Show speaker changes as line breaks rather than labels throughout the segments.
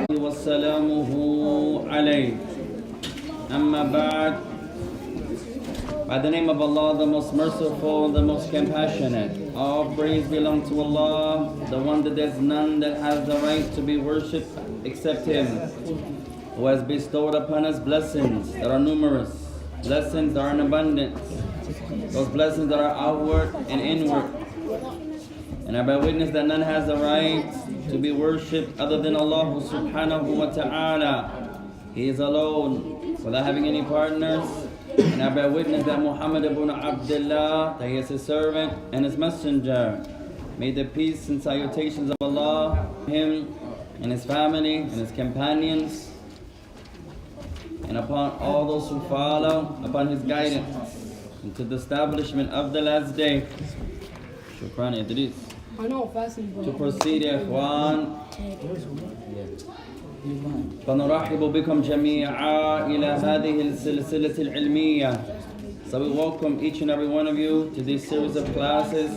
وسلامه عليه. أما بعد. By the name of Allah, the most merciful, the most compassionate. All praise belongs to Allah, the one that there's none that has the right to be worshipped except Him, who has bestowed upon us blessings that are numerous, blessings that are in abundance, those blessings that are outward and inward. And I bear witness that none has the right to be worshipped other than Allah subhanahu wa ta'ala. He is alone, without having any partners. And I bear witness that Muhammad ibn Abdullah, that he is his servant and his messenger. May the peace and salutations of Allah, him and his family and his companions, and upon all those who follow upon his guidance into the establishment of the last day. Shukran Idris. To proceed, Ikhwan. فنرحب بكم جميعا إلى هذه السلسلة العلمية. So we welcome each and every one of you to this series of classes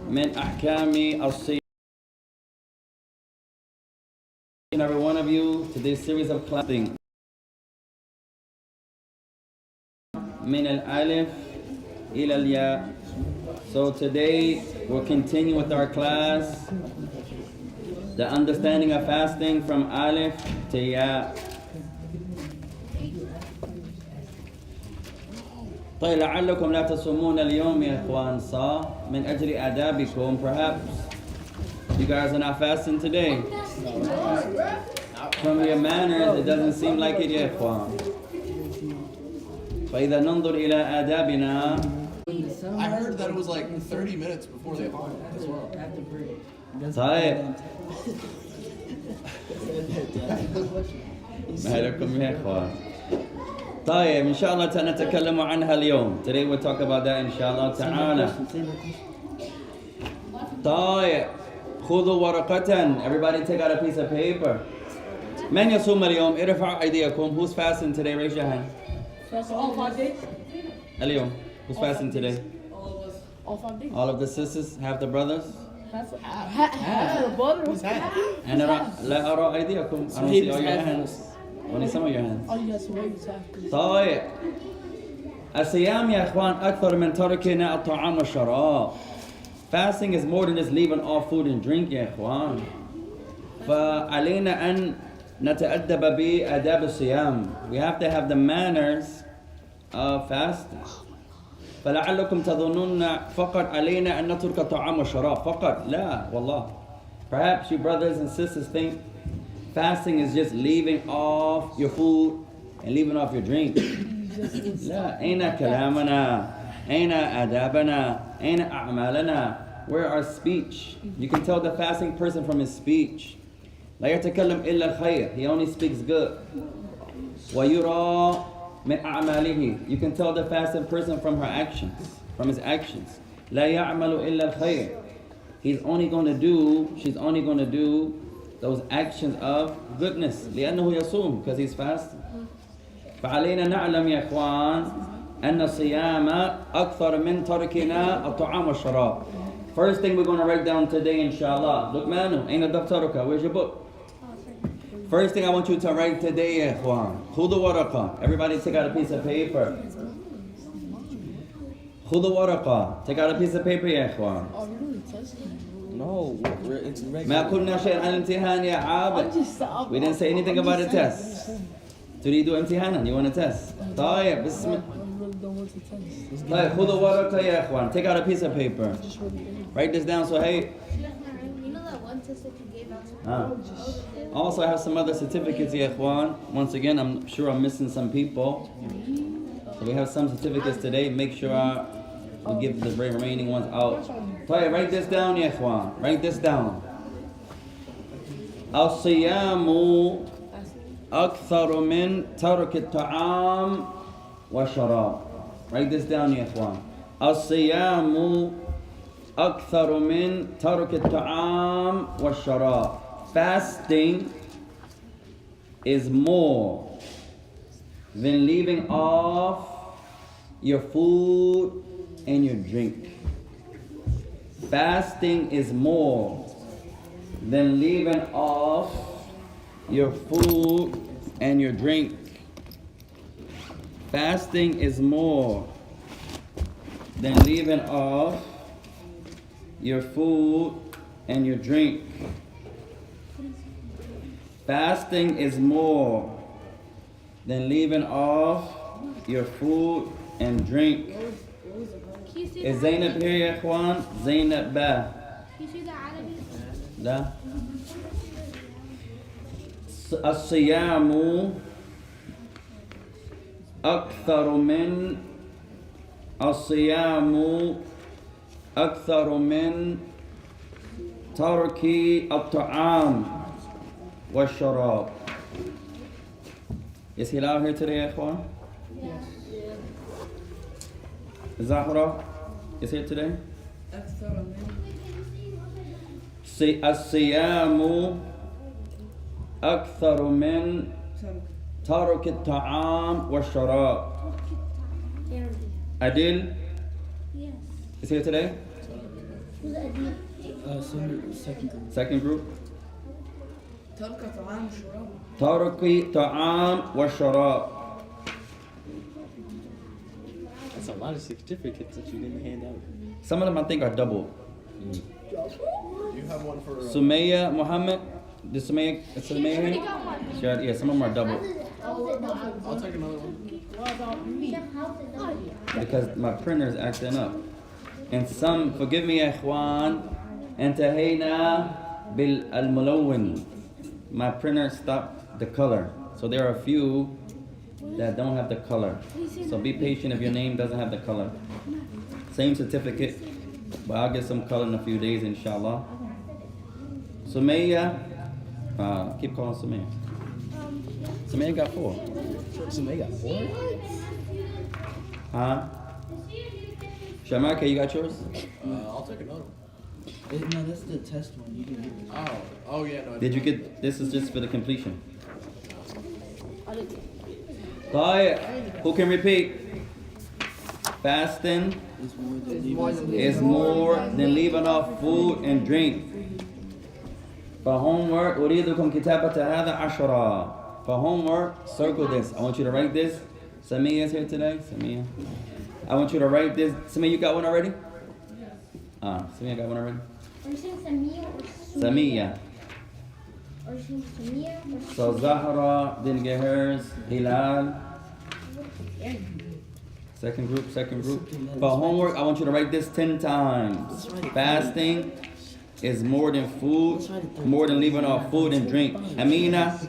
من أحكام الصيام. Each and every one of you to this series of classes من الألف إلى الياء. So today we'll continue with our class, the understanding of fasting from Alif to Ya. طيب لعلكم لا تصومون اليوم يا إخوان صح من أجل آدابكم. Perhaps you guys are not fasting today. From your manners it doesn't seem like it يا إخوان. فإذا ننظر إلى آدابنا.
I heard that it was like 30 minutes before they hung as well.
طيب ما لكم يا إخوان. طيب إن شاء الله سنتكلم عنها اليوم. Today we'll talk about that إن شاء الله تعالى. طيب خذوا ورقة. Everybody take out a piece of paper. من يصوم اليوم؟ ارفعوا أيديكم. Who's fasting today? Raise your hand.
All 5 days?
اليوم. Who's fasting today?
All of us. All 5 days?
All of the sisters? Half the brothers?
Half the brother? Who's half?
أنا لا أرى أيديكم. I don't see all your hands. Only some of your hands.
All you guys wait half.
طيب الصيام يا إخوان أكثر من تركنا الطعام والشراب. Fasting is more than just leaving off food and drink يا إخوان. فعلينا أن نتأدب بآداب الصيام. We have to have the manners of fasting. فلعلكم تظنون فقط علينا أن نترك الطعام والشراب فقط. لا والله. Perhaps you brothers and sisters think fasting is just leaving off your food and leaving off your drink. لا. أين كلامنا؟ أين آدابنا؟ أين أعمالنا? Where our speech? You can tell the fasting person from his speech. لا يتكلم إلا الخير. He only speaks good. ويرى من أعماله. You can tell the fasting person from her actions, from his actions. لا يعمل إلا الخير. She's only going to do those actions of goodness. لأنه يصوم, because he's fasting. فعلينا نعلم يا إخوان أن الصيام أكثر من تركنا الطعام والشراب. First thing we're going to write down today, inshallah. Look, Manu, أين دفترك? Where's your book? First thing I want you to write today, يا إخوان. خذوا ورقة. Everybody take out a piece of paper. خذوا ورقة. Take out a piece of paper, يا إخوان.
No, it's regular.
ما قلنا شيء عن الامتحان يا عابد. We didn't say anything about a test. تريد امتحانا? You want a test? طيب بسم طيب خذوا ورقة يا إخوان. Take out a piece of paper. Write this down. So hey.
You know that one test that you gave out to me?
Also, I have some other certificates, ya ikhwan. Once again, I'm sure I'm missing some people. So we have some certificates today. Make sure we give the remaining ones out. طيب, write this down, ya ikhwan. Write this down. الصيام أكثر من ترك الطعام والشراب. Write this down, ya ikhwan. الصيام أكثر من ترك الطعام والشراب. Fasting is more than leaving off your food and your drink. fasting is more than leaving off your food and your drink. Fasting is more than leaving off your food and your drink. Fasting is more than leaving off your food and drink. Is Zainab here, ya ikhwan? Zainab ba?
Can you see the Arabic?
لا. الصيام أكثر من ترك الطعام والشراب. Is Hilal here today, ya ikhwan?
Yes.
Zahra is here today?
أكثر من
الصيام أكثر من ترك الطعام والشراب. Adil
Yes.
is here today?
Who's Adil?
Second group.
ترك طعام شراب.
ترك الطعام والشراب.
That's a lot of certificates that you didn't hand out.
Some of them I think are double.
You have one for.
Sumaya Muhammad. Did Sumaya
Already
here?
got one.
Sure, yeah, some of them are double.
I'll take another one.
What about me?
Because my printer is acting up. And some, forgive me, ya ikhwan, انتهينا بالملون. My printer stopped the color. So there are a few that don't have the color. So be patient if your name doesn't have the color. Same certificate, but I'll get some color in a few days, inshallah. Sumaya, keep calling Sumaya. Sumaya got 4.
Somebody got 4?
Huh? Shamaka, you got yours?
I'll take another one.
No, that's the test one. You didn't get this.
Oh yeah, no. I
Did you get, this is just for the completion. Tayyip, who can repeat? Fasting is more than leaving off food and drink. For homework, أريدكم كتابة هذا 10. For homework, circle this. I want you to write this. Samia is here today. Samia. I want you to write this. Samia, you got one already? Samia got one already?
Are you saying Samia or
Samia.
Are you saying Samia or
So Zahra didn't get hers. Hilal. Second group. For homework, I want you to write this 10 times. Fasting is more than food, more than leaving off food and drink. Amina.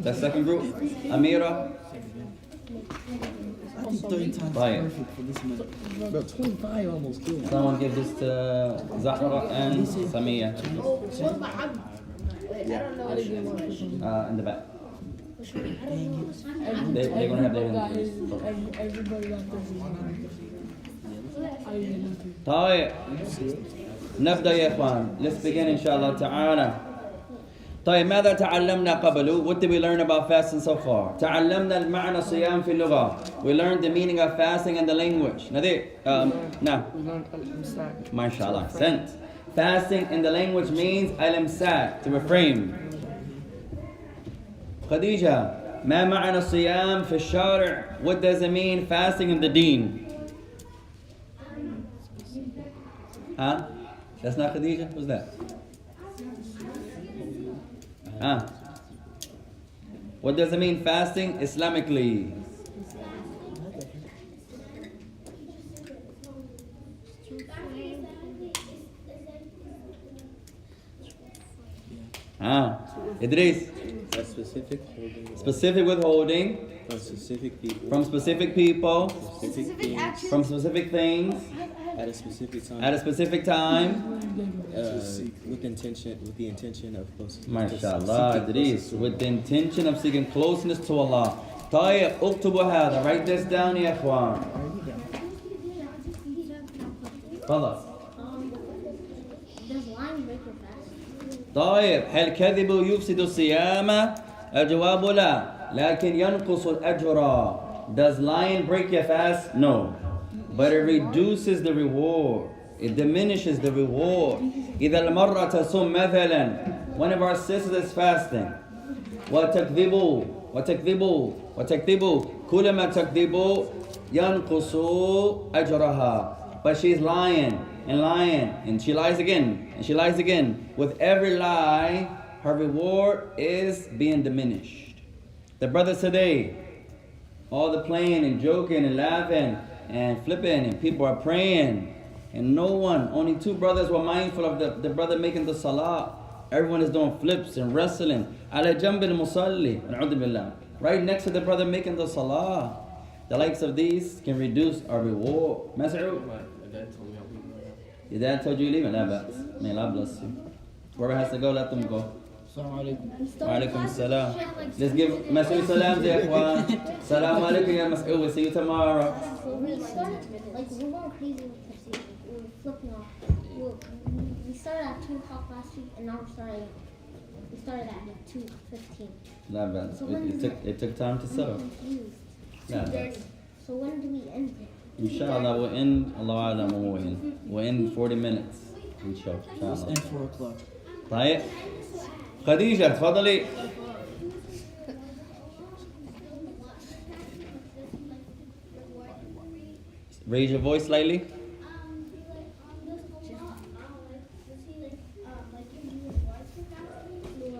That's second group. Amira.
I think 30 times
Right.
perfect for this minute. Bro, 25 almost killed.
Someone give this to Zahra and Samia.
What's my Abd? Wait, I don't know. I didn't get one.
In the back.
Everybody
They're gonna have their
got
hands
his.
raised.
Everybody got theirs. I didn't know.
طيب نبدأ يا إخوان. Let's begin إن شاء الله تعالى. طيب ماذا تعلمنا قبل? What did we learn about fasting so far? تعلمنا المعنى الصيام في اللغة. We learned the meaning of fasting in the language. نذير نعم.
We learned Al-Imsak.
MashaAllah. Sent. Fasting in the language means al-imsak, to refrain. Khadija, ما معنى الصيام في الشارع? What does it mean fasting in the deen? Huh? That's not Khadija? Who's that? Huh? What does it mean fasting Islamically? Idris.
A specific holding.
Specific withholding
From specific people.
from specific people,
Specific things.
from specific things,
At a specific time.
at a specific time.
With the intention of closeness.
MashaAllah, Idris. With the intention of seeking closeness to Allah. طيب اكتبوا هذا. Write this down يا اخوان. خلاص.
Does lying break your fast?
طيب هل كذب يفسد الصيام؟ الجواب لا، لكن ينقص الأجر. Does lying break your fast? No, but it reduces the reward. It diminishes the reward. إِذَا الْمَرَّةَ تصُمْ مثلا. One of our sisters is fasting. وَتَكْذِبُوا كُلَّمَا تَكْذِبُوا يَنْقُصُ أَجْرَهَا. But she's lying, and she lies again. With every lie, her reward is being diminished. The brothers today, all the playing and joking and laughing and flipping, and people are praying, and only 2 brothers were mindful of the brother making the salah. Everyone is doing flips and wrestling. Ala jamb al-musalli, billah. Right next to the brother making the salah. The likes of these can reduce our reward. Mas'ud? Your dad told you you leave it? May Allah bless you. Whoever has to go, let them go. Assalamu alaikum. Wa alaikum assalam. Let's give Mas'ud salam, ya ikhwan. Salam alaikum, ya Mas'ud. We'll see you tomorrow.
We started, we're going crazy with Tafseer. We're flipping off. We started at 2 o'clock last week, and now we started at 2:15.
So it took time to settle.
So when do we end it?
Inshallah, we'll end, Allah Alam, we'll end 40 minutes. Inshallah.
And 4 o'clock.
طيب خديجة تفضلي. Raise your voice slightly.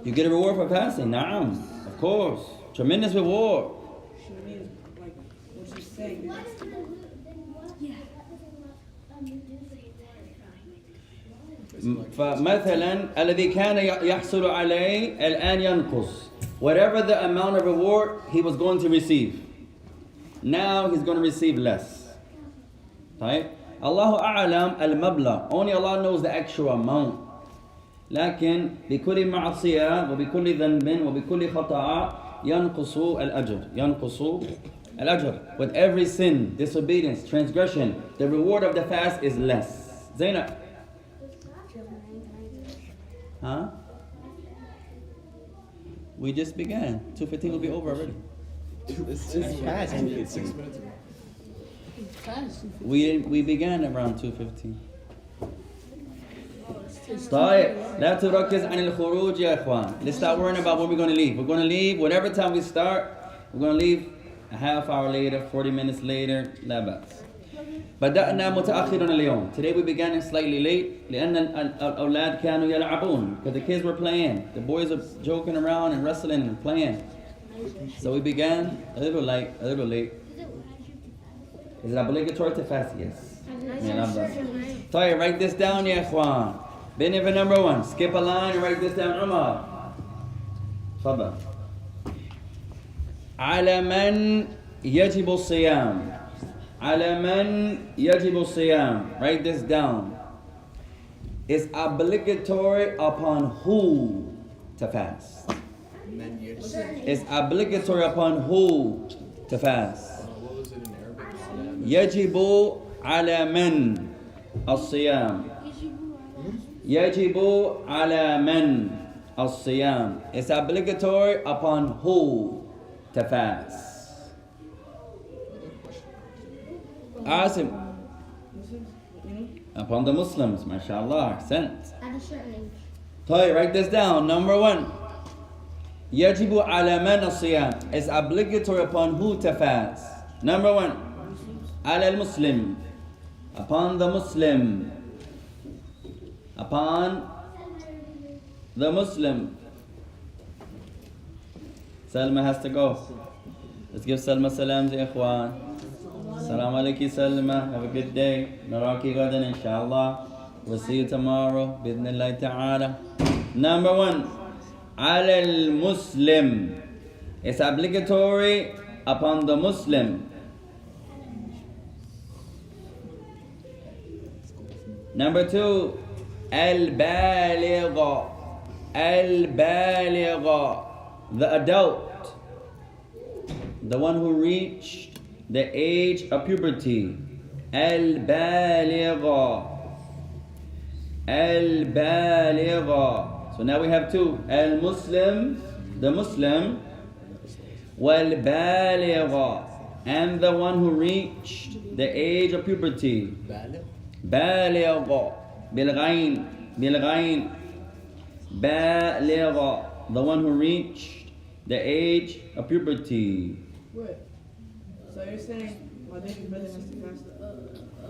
You get a reward for fasting. Naam, of course. Tremendous reward. فمثلا الذي كان يحصل عليه الآن ينقص. Whatever the amount of reward he was going to receive, now he's going to receive less. Right? Allahu a'lam al-mabla. Only Allah knows the actual amount. لكن بكل معصية وبكل ذنب وبكل خطأ ينقص الأجر. With every sin, disobedience, transgression, the reward of the fast is less. Zainab. Huh? We just began. 2:15 will be over already.
It's just past 2:15.
We began around 2:15. طيب لا تركز عن الخروج يا إخوان. Let's stop worrying about when we're going to leave. We're going to leave whatever time we start. We're going to leave a half hour later, 40 minutes later. لا بأس. بدأنا متأخرا اليوم. Today we began slightly late لأن الأولاد كانوا يلعبون. Because the kids were playing. The boys were joking around and wrestling and playing. So we began a little late. Is it obligatory to fast? Yes. طيب, write this down يا إخوان. Benefit number 1. Skip a line and write this down. Umar. تفضل. على من يجب الصيام. على من يجب الصيام. Write this down. It's obligatory upon who to fast. It's obligatory upon who to fast.
What was it in Arabic?
يجب على من الصيام. يجب على من الصيام. It's obligatory upon who to fast. Asim. Upon the Muslims, mashallah, sent.
At a certain age.
طيب, write this down. Number 1. يجب على من الصيام. It's obligatory upon who to fast. Number 1. على المسلم. Upon the Muslim. Upon the Muslim. Salma has to go. Let's give Salma salam ya ikhwan. Salam alayki Salma. Have a good day. Naraki gadan inshallah. We'll see you tomorrow. Bidnillahi ta'ala. Number 1. على المسلم. It's obligatory upon the Muslim. Number 2. البالغ. البالغ. The adult. The one who reached the age of puberty. البالغ. البالغ. So now we have 2. Al-Muslim, the Muslim. Wal-Baligha, and the one who reached the age of puberty. بالغ بالغين بالغين بالغ, the one who reached the age of puberty.
Wait. So you're saying my baby brother has to fast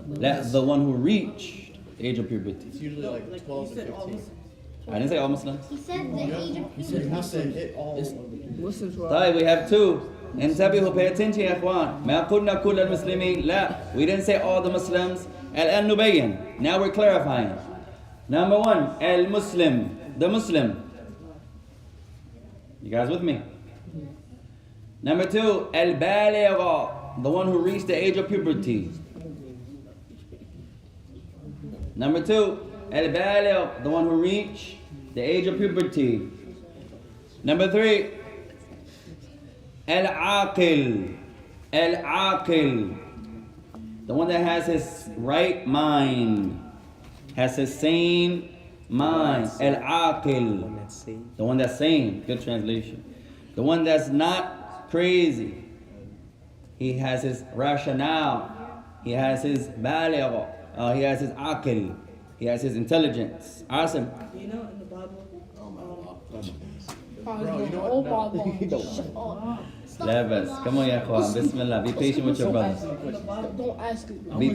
That's the one who reached the age of puberty.
It's usually like 12
you
to
said all
15.
I didn't say all Muslims.
He said the age of puberty.
You said it all.
Muslims were
طيب, we have two. انتبهوا, pay attention يا اخوان. ما قلنا كل المسلمين. لا, we didn't say all the Muslims. الآن نبين. Now we're clarifying. Number one, al-Muslim, the Muslim. You guys with me? Number two, al-Baligha, the one who reached the age of puberty. Number two, al-Baligh, the one who reached the age of puberty. Number three, al-Aqil, al-Aqil, the one that has his right mind, has his sane mind. Al-Aqil, the one that's sane. Good translation. The one that's not crazy. He has his rationale. He has his baligh. He has his aqil. He has his intelligence. Awesome.
You know in the Bible.
Bro, you know
Oh,
what?
Bible.
Levis. Come on, ya Ikhwan. Bismillah. Be patient with your brother.
Don't ask it.
Be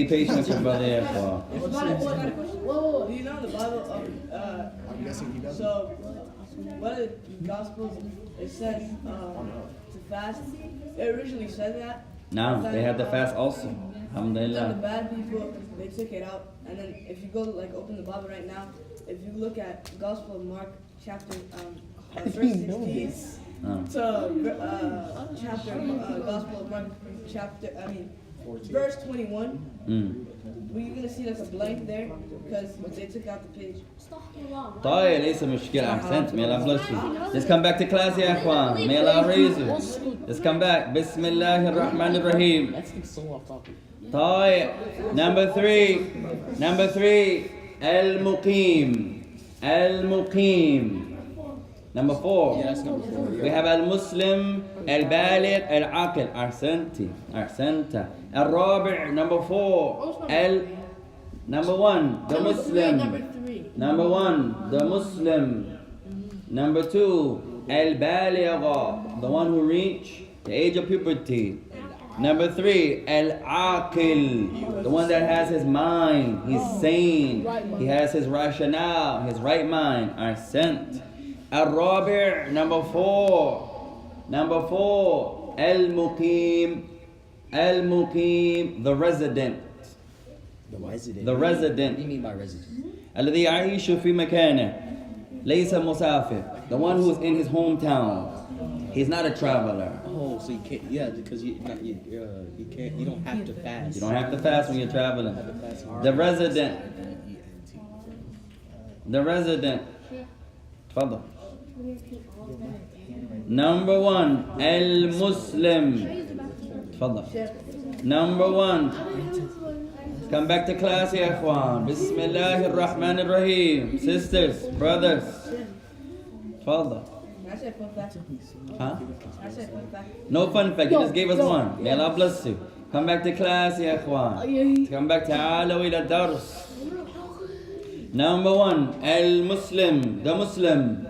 patient with your brother, ya Ikhwan.
Do you know in the Bible?
I'm guessing he doesn't.
So, one of the Gospels, it says to fast. It originally said that.
Now, they had the fast also.
Then the
Alhamdulillah.
bad people, they took it out. And then if you go, like, open the Bible right now, if you look at Gospel of Mark, chapter, verse 16, to chapter, Gospel of Mark, chapter, verse 21, were you gonna see like a blank there? Because they took out the page.
طيب, ليس مشكلة. أحسنت. May Allah bless you. Let's come back to class, ya Ikhwan. May Allah raise you. Let's come back. Bismillah ar-Rahman ar-Rahim. طيب. Number three, al-Muqim. Al-Muqim. Number four.
Yeah, that's number 4.
We have al-Muslim, al-Baligh, al-Aqil. Ahsanta. Al-Rabi', number 4. Number 1, the Muslim. Number 1, the Muslim. Number 2, al-Baligh, the one who reached the age of puberty. Number 3, al-Aqil, the one that has his mind. He's sane. He has his rationale, his right mind. Ahsant. Al-Rabi', number 4, al-Muqim, the resident.
The resident. What do you mean by resident?
الذي يعيش في مكانه ليس مسافر, the one who's in his hometown. He's not a traveler.
Oh, so you can't, because you don't have to fast.
You don't have to fast when you're traveling. The resident. تفضل. Number 1, al-Muslim. تفضل. Number 1. Come back to class, ya Ikhwan. Bismillah ar-Rahman ar-Rahim. Sisters, brothers. Tfadal.
Can I say a fun fact?
Huh?
Can I say a fun fact?
No fun fact. You just gave us one. May Allah bless you. Come back to class, ya Ikhwan. Come back to Ta'alaw ila dars. Number 1, al-Muslim, the Muslim.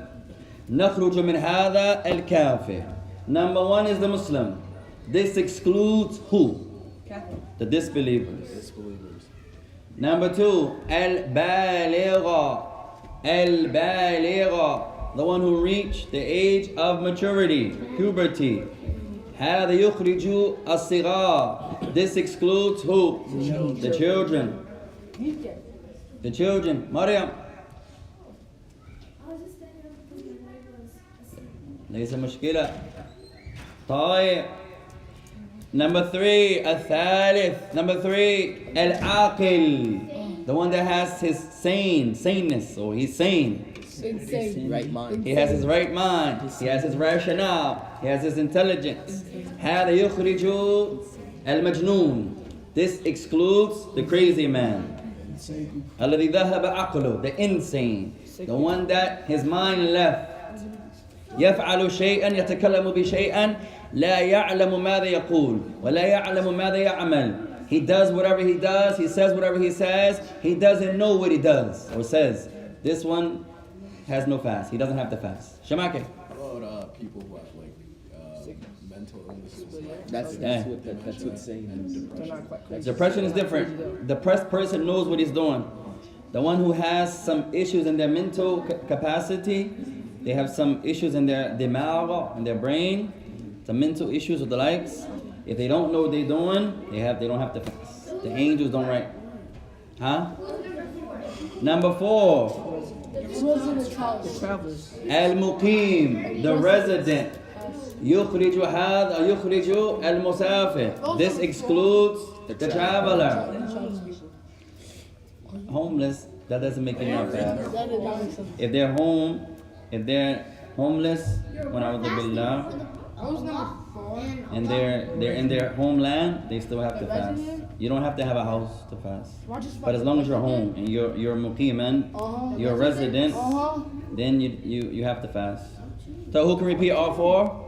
نخرج من هذا الكافر. Number 1 is the Muslim. This excludes who?
Catholic.
The disbelievers. Number 2, al-Baligha. Al-Baligha, the one who reached the age of maturity, puberty. هذا يخرج الصغار. This excludes who? The children. The children. Maryam. ليس مشكلة. طيب. Number 3, الثالث. Number 3, al-Aqil, the one that has his saneness, or he's sane.
Right mind.
He has his right mind. He has his rationale. He has his intelligence. هذا يخرج المجنون. This excludes the crazy man. الذي ذهب عقله, the insane, the one that his mind left. يفعل شيئا يتكلم بشيئا لا يعلم ماذا يقول ولا يعلم ماذا يعمل. He does whatever he does. He says whatever he says. He doesn't know what he does or says. This one has no fast. He doesn't have to fast. Shamake.
What about people who have like mental illnesses?
That's what's saying.
Depression is different. Depressed person knows what he's doing. The one who has some issues in their mental capacity, they have some issues in their dimagh, in their brain, some mental issues or the likes. If they don't know what they're doing, they don't have to fast. The angels don't write. Huh? Number 4. Al-Muqim, the resident. يخرج هذا يخرج المسافر. This excludes the traveler. Homeless, that doesn't make it not fast. If they're homeless, and they're in their homeland, they still have to fast. You don't have to have a house to fast. But as long as you're home and you're muqiman, you're a resident, then you have to fast. So who can repeat all 4?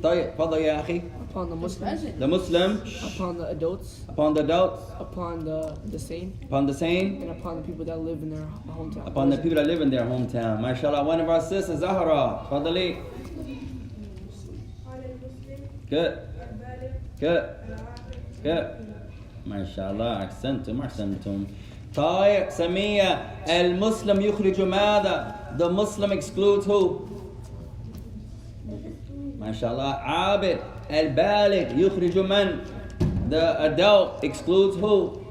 طيب تفضل يا أخي.
Upon the Muslims.
The Muslim.
Upon the adults.
Upon the adults.
Upon the sane.
Upon the sane.
And upon the people that live in their hometown.
Upon the people that live in their hometown. MashaAllah, one of our sisters, Zahra. تفضلي. Good. MashaAllah, أحسنتم. طيب سمية. المسلم يخرج ماذا? The Muslim excludes who? MashaAllah. Abid. Al-Baligh يخرج من? The adult excludes who?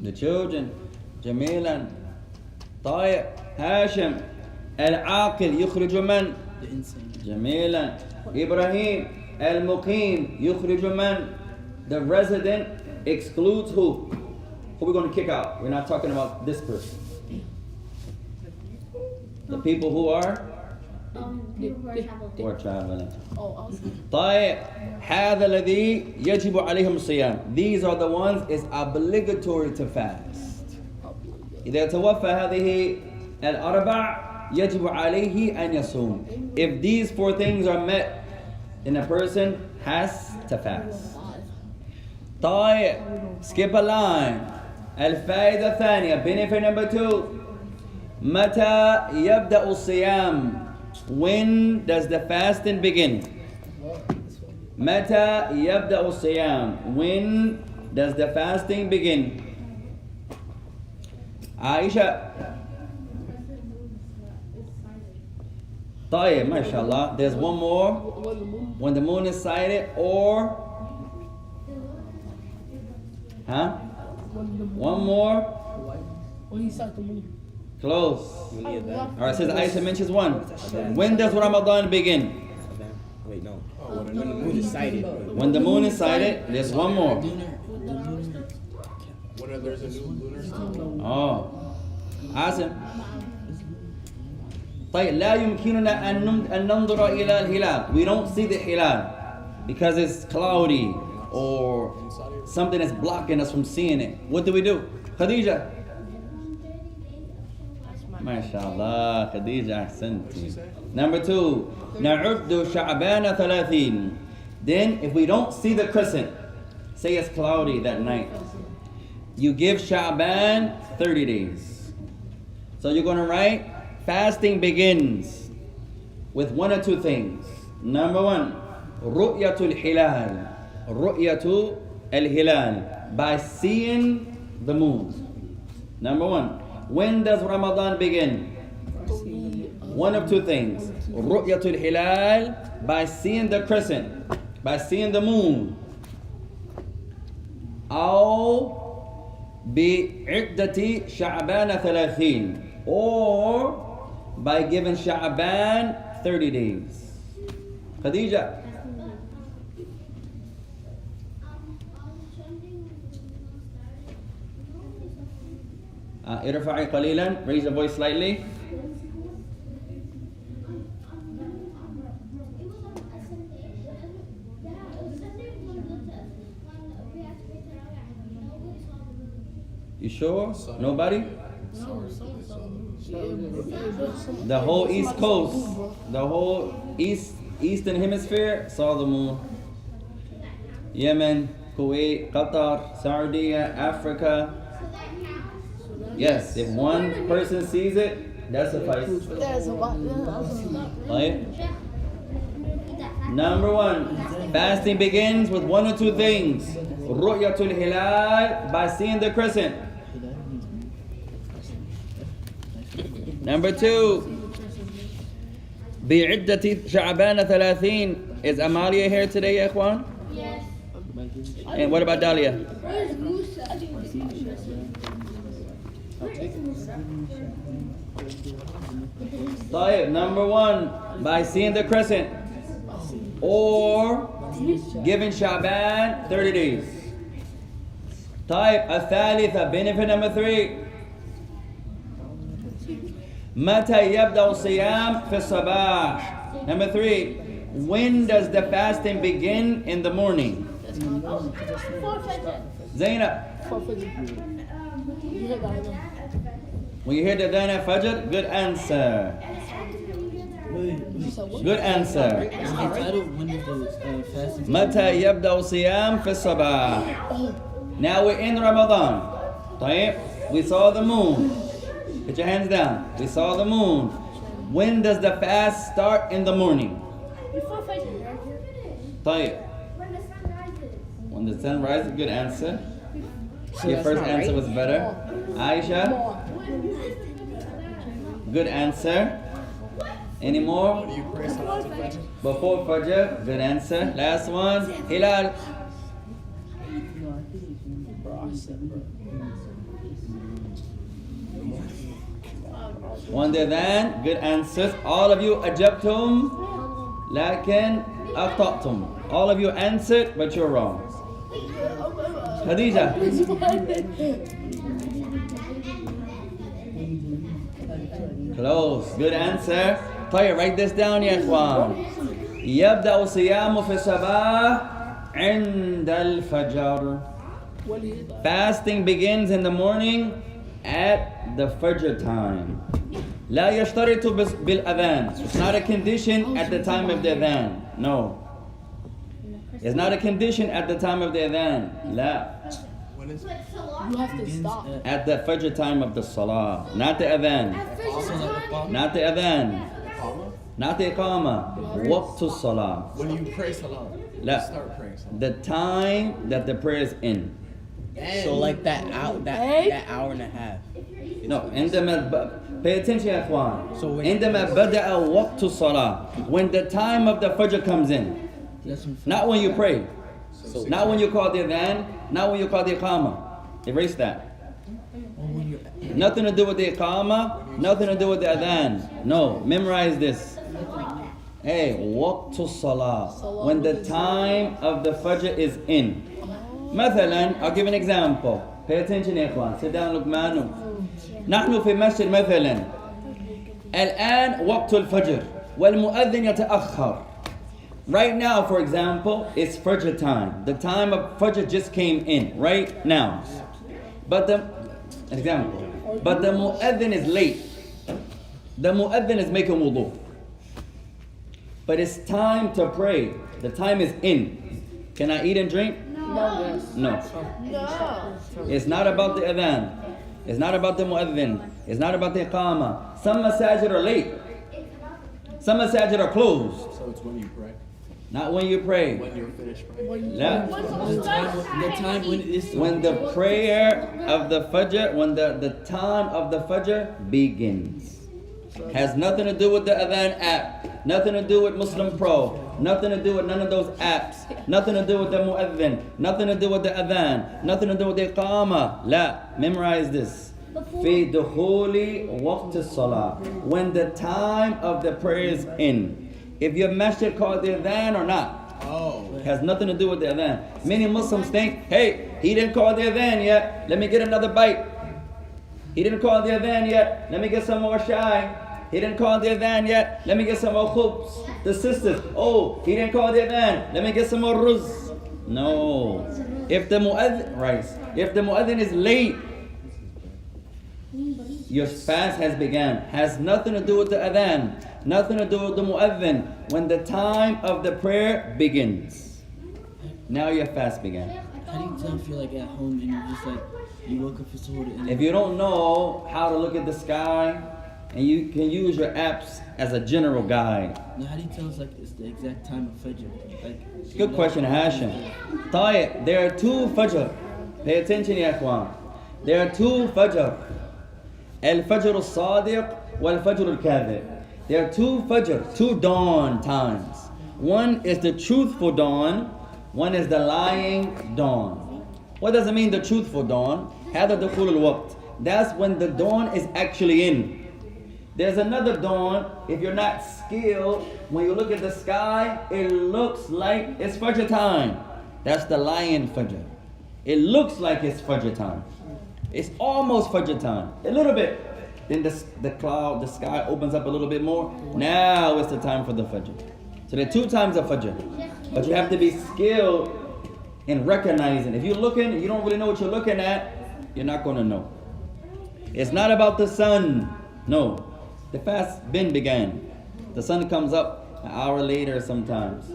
The children. جميلا. طيب. هاشم. العاقل يخرج من?
The insane.
جميلا. إبراهيم. المقيم يخرج من? The resident excludes who? Who are we going to kick out? We're not talking about this person. The people who are? Who are traveling. طيب. هذا الذي يجب عليهم الصيام. These are the ones it's obligatory to fast. إذا توفى هذه الأربع يجب عليه أن يصوم. If these 4 things are met, then a person has to fast. طيب. Skip a line. الفائدة الثانية. Benefit number 2. متى يبدأ الصيام? When does the fasting begin? متى يبدأ الصيام? When does the fasting begin? Aisha. طيب, mashallah. There's one more. When the moon is sighted, or one more.
When he saw the moon.
Close. Alright, says Aisha mentions one. When does Ramadan begin?
Wait, no. When the moon is sighted.
When the moon is sighted, there's one more.
When there's a new lunar system.
Oh. Asim. طيب, لا يمكننا أن ننظر إلى الهلال. We don't see the hilal because it's cloudy or something is blocking us from seeing it. What do we do? Khadija. MashaAllah, Khadija, ahsanti. Number 2, نعد شعبان 30. Then, if we don't see the crescent, say it's cloudy that night, you give Sha'ban 30 days. So you're going to write, fasting begins with 1 or 2 things. Number 1, رؤية الهلال. رؤية الهلال, by seeing the moon. Number 1. When does Ramadan begin? 1 of 2 things. رؤية الهلال, by seeing the crescent, by seeing the moon. أو بعدة شعبان 30, or by giving Sha'ban 30 days. Khadija. ارفعي قليلا, raise your voice slightly. You sure? Nobody? The whole East Coast, the whole Eastern Hemisphere saw the moon. Yemen, Kuwait, Qatar, Saudi, Africa. Yes, if one person sees it, that suffices. Right? Number one, fasting begins with one or two things. Ru'yatul Hilal, by seeing the crescent. Number two, بعدة شعبان 30. Is Amalia here today, ya ikhwan?
Yes.
And what about Dahlia?
Where's Musa?
طيب, number one, by seeing the crescent or giving Sha'ban 30 days. طيب, الثالثة, benefit number 3. متى يبدأ الصيام في الصباح. Number 3, when does the fasting begin in the morning? Zainab, when you hear the Adhan at Fajr, good answer. Good answer. متى يبدأ الصيام في الصباح. Now we're in Ramadan. طيب, we saw the moon. Put your hands down. We saw the moon. When does the fast start in the morning?
Before Fajr.
طيب.
When the sun rises.
When the sun rises, good answer.
So
Your
that's
first
not
answer
right?
was better. Aisha, good answer. Any more?
Do you pray Salat al-Fajr?
Before Fajr, good answer. Last one, Hilal. One day then, good answers. All of you ajabtum, lakin aqta'tum. All of you answered, but you're wrong. Khadija. Close. Good answer. طيب, write this down يا إخوان. يبدأ الصيام في الصباح عند الفجر. Fasting begins in the morning at the Fajr time. لا يشترط بالأذان. It's not a condition at the time of the adhan. No. It's not a condition at the time of the adhan. لا.
When is
You have to stop.
At the Fajr time of the Salah. Not the adhan. Not the adhan.
Iqamah?
Not the Iqamah. Waqtu Salah.
When you pray Salah.
La.
Start praying Salah.
The time that the prayer is in.
So like that hour and a half.
No, pay attention يا إخوان.
So when-
عندما بدأ وقت الصلاة. When the time of the Fajr comes in. Not when you pray. Not when you call the adhan. Not when you call the Iqamah. Erase that. Nothing to do with the Iqamah. Nothing to do with the adhan. No, memorize this. Hey, waqtu salah. When the time of the Fajr is in. مثلا, I'll give an example. Pay attention يا إخوان. Sit down, لقمان. نحن في مسجد مثلا. الآن وقت الفجر والمؤذن يتأخر. Right now, for example, it's Fajr time. The time of Fajr just came in, right now. But the mu'adhin is late. The mu'adhin is making wudu. But it's time to pray. The time is in. Can I eat and drink? No. It's not about the adhan. It's not about the mu'adhin. It's not about the iqamah. Some masajid are late. Some masajid are closed.
So it's when you pray.
Not when you pray.
When you're finished praying.
La.
The time when it is.
When the prayer of the Fajr, when the time of the Fajr begins. Has nothing to do with the adhan app. Nothing to do with Muslim Pro. Nothing to do with none of those apps. Nothing to do with the mu'adhin. Nothing to do with the adhan. Nothing to do with the iqamah. La. Memorize this. في دخول وقت الصلاة. When the time of the prayer is in. If your masjid called the adhan or not.
Oh.
It has nothing to do with the adhan. Many Muslims think, hey, he didn't call the adhan yet. Let me get another bite. He didn't call the adhan yet. Let me get some more shy. He didn't call the adhan yet. Let me get some more khubs. The sisters, oh, he didn't call the adhan. Let me get some more ruz. No. If the mu'adhin is late, your fast has begun. Has nothing to do with the adhan. Nothing to do with the mu'adhin. When the time of the prayer begins. Now your fast began.
How do you tell if you're like at home and you're just like, you woke up for Suhoor and
If you don't know how to look at the sky, and you can use your apps as a general guide.
Now, how do you tell us like it's the exact time of Fajr? Like,
Good question, Hashim. Tayyip, there are two Fajr. Pay attention, ya ikhwan. There are two Fajr. Al-Fajr al-Sadiq wal-Fajr al-Kadhib. There are two Fajr, two dawn times. One is the truthful dawn, one is the lying dawn. What does it mean, the truthful dawn? هذا دخول الوقت. That's when the dawn is actually in. There's another dawn, if you're not skilled, when you look at the sky, it looks like it's Fajr time. That's the lying Fajr. It looks like it's Fajr time. It's almost Fajr time, a little bit. Then the sky opens up a little bit more. Now it's the time for the Fajr. So there are two times of Fajr. But you have to be skilled in recognizing. If you're looking, you don't really know what you're looking at, you're not going to know. It's not about the sun. No. The fast began. The sun comes up an hour later sometimes.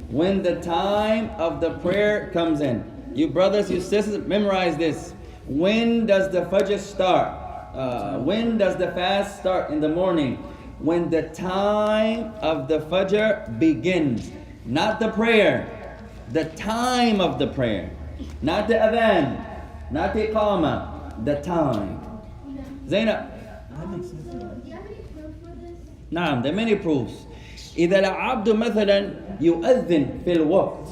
When the time of the prayer comes in. You brothers, you sisters, memorize this. When does the Fajr start? When does the fast start in the morning? When the time of the Fajr begins. Not the prayer. The time of the prayer. Not the adhan. Not the iqamah. The time. Zainab. نعم, there are many proofs. إذا العبد مثلا يؤذن في الوقت.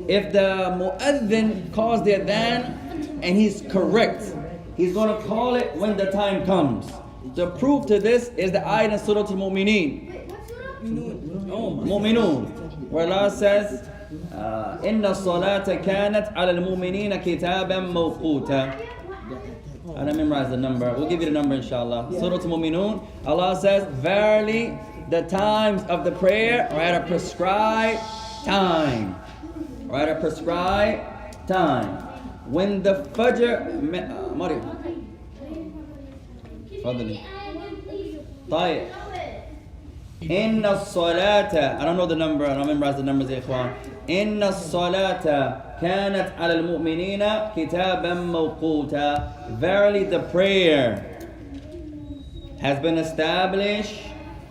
If the mu'adhin calls the adhan and he's correct, he's going to call it when the time comes. The proof to this is the ayah in Surah Al-Mu'mineen. Mu'minun, where Allah says, إن الصلاة كانت على المؤمنين كتابا موقوتا. I don't memorize the number. We'll give you the number, inshallah. Surah Al-Mu'minun. Allah says, verily, the times of the prayer are at a prescribed time. Or at a prescribed time. When the Fajr... Mario. Fadli. طيب. إن الصلاة. I don't know the number. I don't memorize the numbers, ya ikhwan. إن الصلاة كانت على المؤمنين كتابا موقوتا. Verily the prayer has been established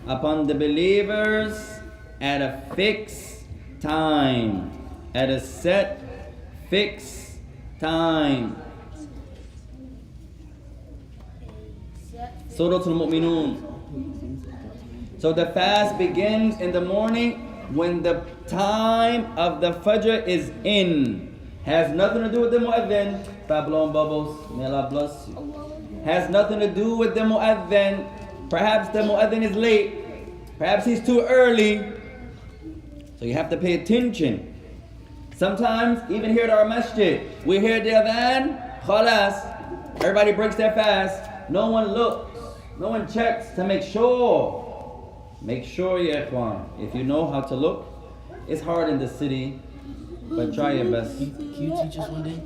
upon the believers at a fixed time. At a set fixed time. Surah Al-Mu'minun. So the fast begins in the morning when the time of the Fajr is in. Has nothing to do with the mu'adhin. Stop blowing bubbles. May Allah bless you. Has nothing to do with the mu'adhin. Perhaps the mu'adhin is late. Perhaps he's too early. So you have to pay attention. Sometimes, even here at our masjid, we hear the adhan, khalas. Everybody breaks their fast. No one looks. No one checks to make sure. Make sure, ya ikhwan, if you know how to look. It's hard in the city, but try your best.
Can you teach us one day?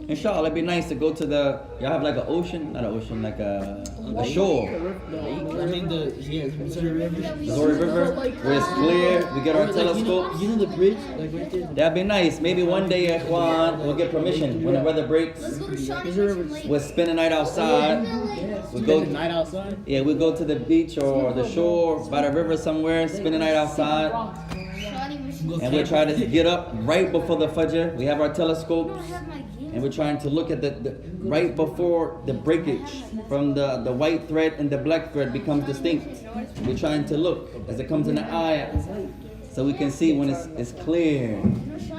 Inshallah, it'd be nice to go to the, y'all have like an ocean? Not an ocean, like a shore.
I mean the Missouri River.
Missouri River, where it's clear, we get our telescopes.
You know the bridge? Like right there?
That'd be nice. Maybe one day, ya ikhwan, we'll get permission. When the weather breaks, we'll spend a night outside. We'll go
the night outside?
Yeah, we go to the beach or the shore, by the river somewhere, spend the night outside. And we try to get up right before the Fajr. We have our telescopes. And we're trying to look at the right before the breakage from the white thread and the black thread becomes distinct. We're trying to look as it comes in the ayah, so we can see when it's clear.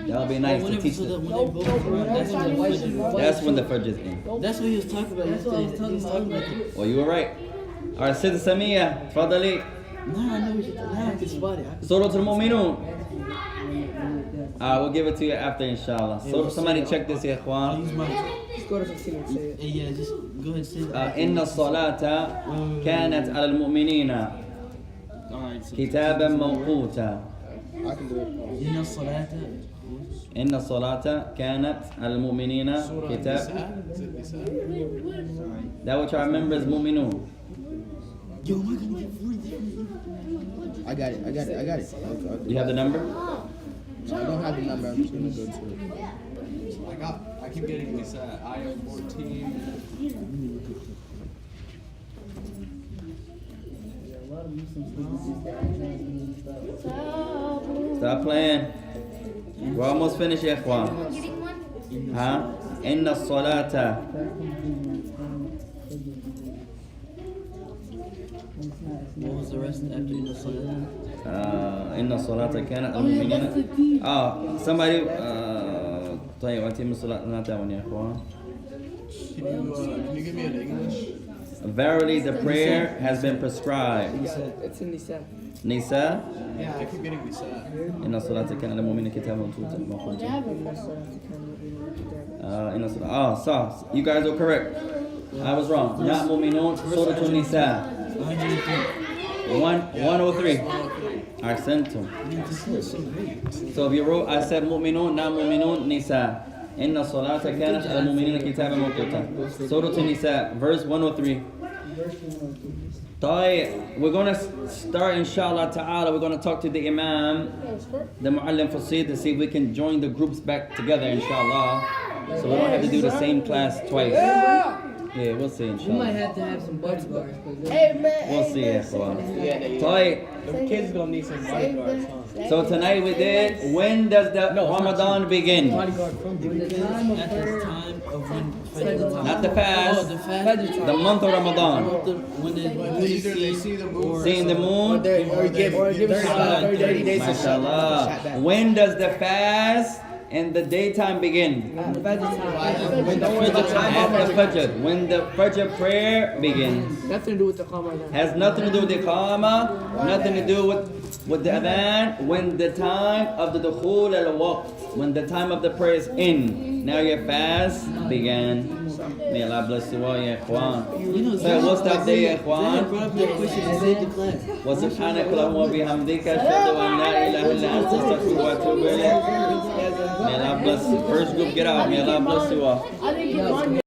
That'll be nice to teach them. That's when the Fajr is in.
That's what he was talking about yesterday. He was talking about it.
Well, you were right. Alright, Sister Samia, Fadali.
No, I know what you're talking about. It's funny.
Surah Al-Mu'minun. We'll give it to you after, inshallah. So somebody check this, ya ikhwan.
Yeah, just go ahead and say that.
إن الصلاة كانت على المؤمنين كتابا موقوتا. إن الصلاة كانت على المؤمنين كتاب. That which I remember is mu'minun.
Yo, am I gonna get 40? I got it.
You have the number?
I don't have the number. I'm just gonna go to it.
I keep getting Nisa. Ayah 14.
Stop playing. We're almost finished, ya ikhwan.
Getting one?
Huh? Inna salata.
What was the rest after the salah?
Inna salata kanat al-mu'minina. Somebody. طيب أتم الصلاة نتاون يا إخوان.
Can you give me an English?
Verily, the prayer has been prescribed.
It's in Nisa.
Nisa.
Yeah, I keep getting Nisa.
Inna salata kanat al-mu'minina kitaban mawquta. Inna salata. So you guys are correct. I was wrong. Ya mu'minun, Surah An-Nisa. 103. Ahsantum. So if you wrote, I said mu'minun, na mu'minun, Nisa. Inna salata kanat al-mu'minina kitaban mawquta. Surah An-Nisa, verse 103. We're going to start, inshallah ta'ala. We're going to talk to the Imam, the Mu'allim Fasid, to see if we can join the groups back together, inshallah. So we don't have to do the same class twice. Yeah, we'll see, inshallah.
You might have to have some bodyguards.
We'll see, ikhwan.
The kids gonna need some bodyguards, huh?
So tonight we did, when does the Ramadan begin?
Bodyguard from the time of prayer.
Not the fast, the month of Ramadan.
Either they see the moon.
Seeing the moon?
Or give 30 days of
MashaAllah. When does the fast and the daytime begin? At the Fajr. When the Fajr prayer begins.
Nothing to do with the Qamar.
Has nothing to do with the Iqamah, nothing to do with the Adhan. When the time of the Dukhul al-Waqt, when the time of the prayer is in, now your fast began. May Allah bless you all, ya ikhwan. So what's that day, ya ikhwan? وسبحانك اللهم وبحمدك أشهد أن لا إله إلا أنت أستغفرك وأتوب إليك. May Allah bless you. First group, get out. May Allah bless you all.